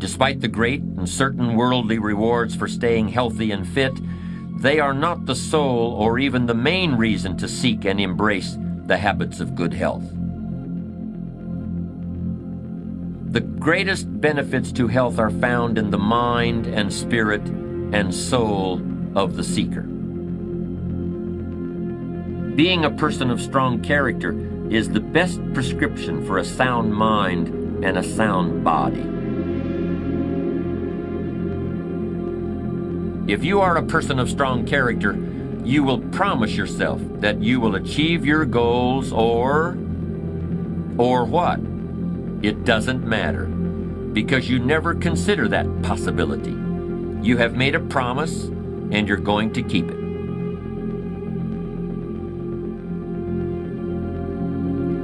Despite the great and certain worldly rewards for staying healthy and fit, they are not the sole or even the main reason to seek and embrace the habits of good health. The greatest benefits to health are found in the mind and spirit and soul of the seeker. Being a person of strong character is the best prescription for a sound mind and a sound body. If you are a person of strong character, you will promise yourself that you will achieve your goals or what? It doesn't matter, because you never consider that possibility. You have made a promise, and you're going to keep it.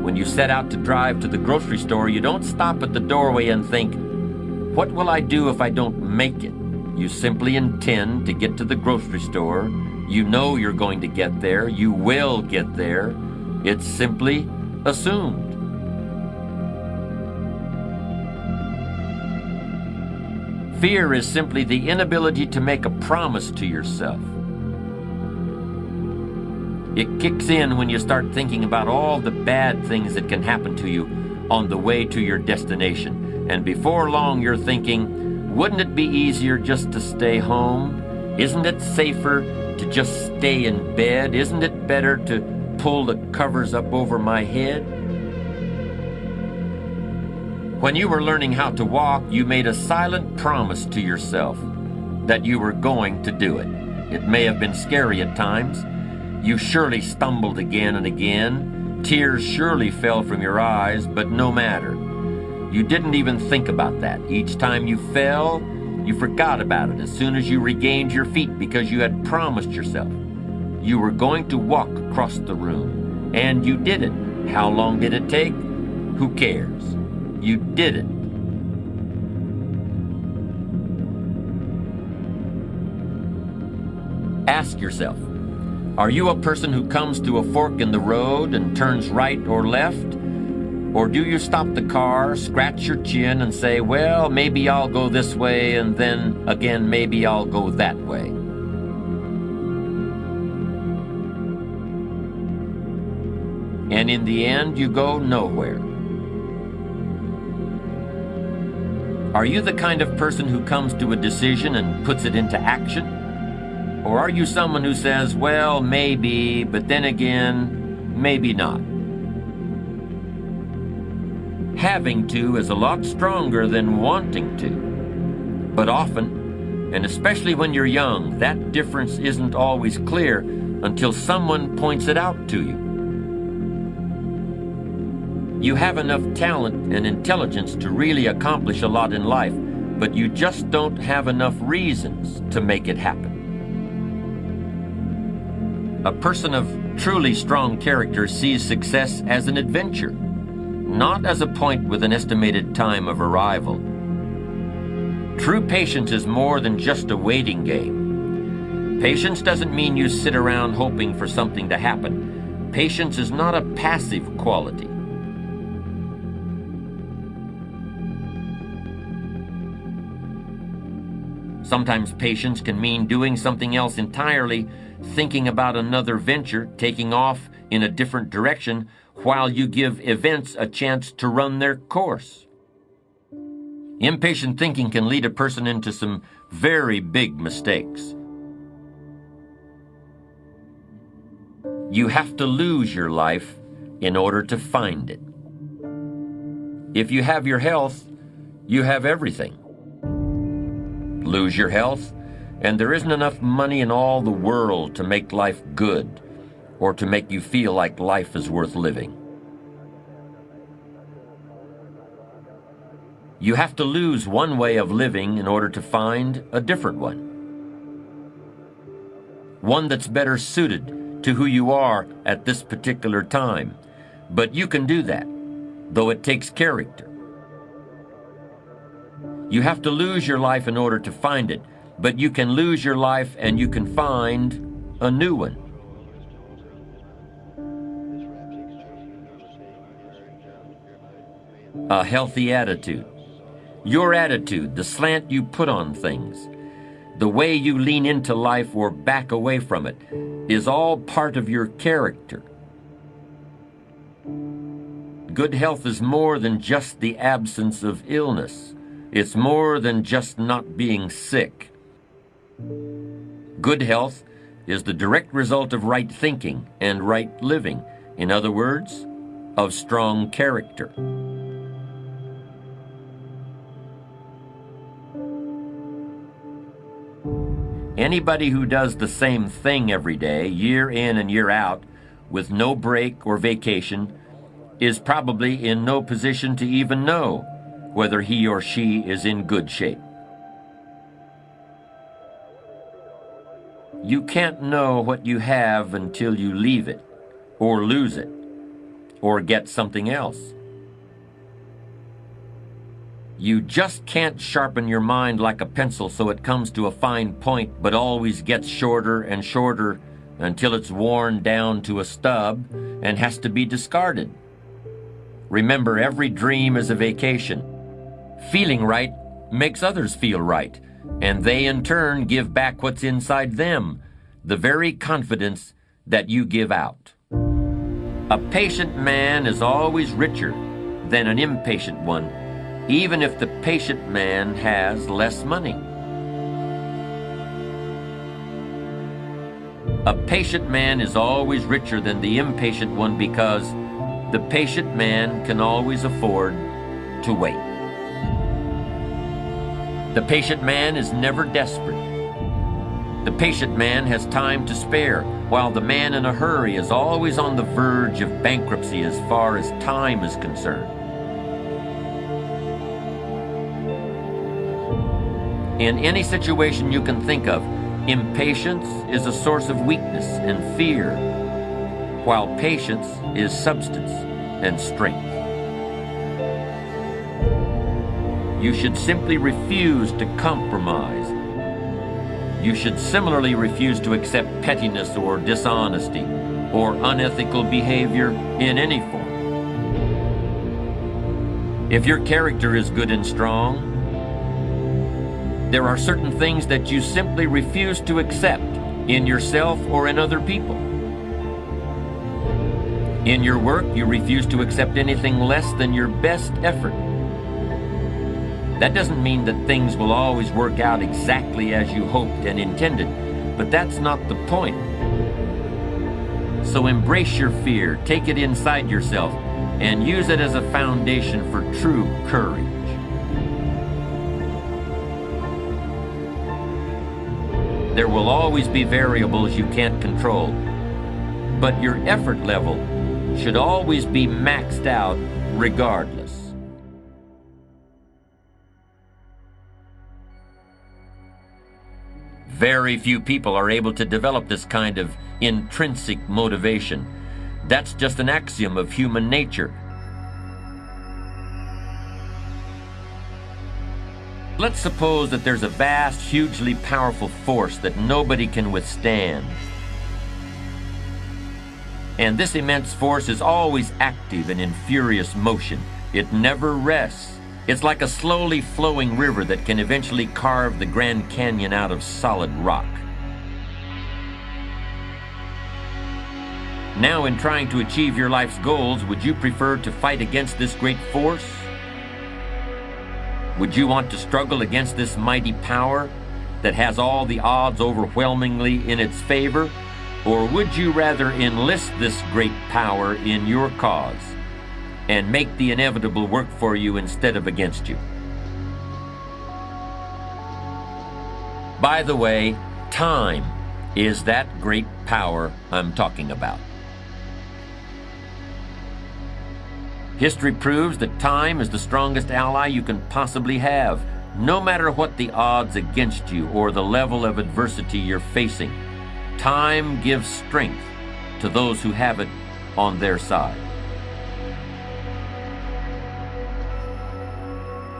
When you set out to drive to the grocery store, you don't stop at the doorway and think, what will I do if I don't make it? You simply intend to get to the grocery store. You know you're going to get there. You will get there. It's simply assumed. Fear is simply the inability to make a promise to yourself. It kicks in when you start thinking about all the bad things that can happen to you on the way to your destination. And before long you're thinking, wouldn't it be easier just to stay home? Isn't it safer to just stay in bed? Isn't it better to pull the covers up over my head? When you were learning how to walk, you made a silent promise to yourself that you were going to do it. It may have been scary at times. You surely stumbled again and again. Tears surely fell from your eyes, but no matter. You didn't even think about that. Each time you fell, you forgot about it as soon as you regained your feet, because you had promised yourself you were going to walk across the room. And you did it. How long did it take? Who cares? You did it. Ask yourself, are you a person who comes to a fork in the road and turns right or left? Or do you stop the car, scratch your chin, and say, well, maybe I'll go this way, and then again, maybe I'll go that way? And in the end, you go nowhere. Are you the kind of person who comes to a decision and puts it into action? Or are you someone who says, well, maybe, but then again, maybe not? Having to is a lot stronger than wanting to. But often, and especially when you're young, that difference isn't always clear until someone points it out to you. You have enough talent and intelligence to really accomplish a lot in life, but you just don't have enough reasons to make it happen. A person of truly strong character sees success as an adventure, not as a point with an estimated time of arrival. True patience is more than just a waiting game. Patience doesn't mean you sit around hoping for something to happen. Patience is not a passive quality. Sometimes patience can mean doing something else entirely, thinking about another venture, taking off in a different direction, while you give events a chance to run their course. Impatient thinking can lead a person into some very big mistakes. You have to lose your life in order to find it. If you have your health, you have everything. Lose your health, and there isn't enough money in all the world to make life good or to make you feel like life is worth living. You have to lose one way of living in order to find a different one. One that's better suited to who you are at this particular time. But you can do that, though it takes character. You have to lose your life in order to find it, but you can lose your life and you can find a new one. A healthy attitude. Your attitude, the slant you put on things, the way you lean into life or back away from it, is all part of your character. Good health is more than just the absence of illness. It's more than just not being sick. Good health is the direct result of right thinking and right living. In other words, of strong character. Anybody who does the same thing every day, year in and year out, with no break or vacation, is probably in no position to even know whether he or she is in good shape. You can't know what you have until you leave it, or lose it, or get something else. You just can't sharpen your mind like a pencil so it comes to a fine point, but always gets shorter and shorter until it's worn down to a stub and has to be discarded. Remember, every dream is a vacation. Feeling right makes others feel right, and they in turn give back what's inside them, the very confidence that you give out. A patient man is always richer than an impatient one, even if the patient man has less money. A patient man is always richer than the impatient one because the patient man can always afford to wait. The patient man is never desperate. The patient man has time to spare, while the man in a hurry is always on the verge of bankruptcy as far as time is concerned. In any situation you can think of, impatience is a source of weakness and fear, while patience is substance and strength. You should simply refuse to compromise. You should similarly refuse to accept pettiness or dishonesty or unethical behavior in any form. If your character is good and strong, there are certain things that you simply refuse to accept in yourself or in other people. In your work, you refuse to accept anything less than your best effort. That doesn't mean that things will always work out exactly as you hoped and intended, but that's not the point. So embrace your fear, take it inside yourself, and use it as a foundation for true courage. There will always be variables you can't control, but your effort level should always be maxed out regardless. Very few people are able to develop this kind of intrinsic motivation. That's just an axiom of human nature. Let's suppose that there's a vast, hugely powerful force that nobody can withstand. And this immense force is always active and in furious motion. It never rests. It's like a slowly flowing river that can eventually carve the Grand Canyon out of solid rock. Now, in trying to achieve your life's goals, would you prefer to fight against this great force? Would you want to struggle against this mighty power that has all the odds overwhelmingly in its favor? Or would you rather enlist this great power in your cause and make the inevitable work for you instead of against you? By the way, time is that great power I'm talking about. History proves that time is the strongest ally you can possibly have, no matter what the odds against you or the level of adversity you're facing. Time gives strength to those who have it on their side.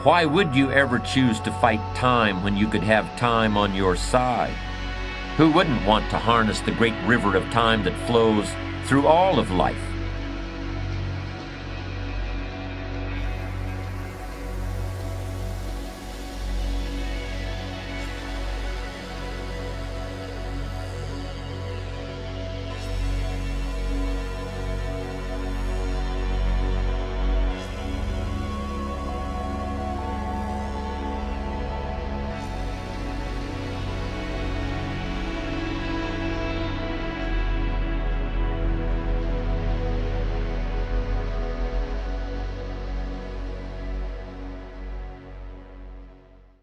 Why would you ever choose to fight time when you could have time on your side? Who wouldn't want to harness the great river of time that flows through all of life?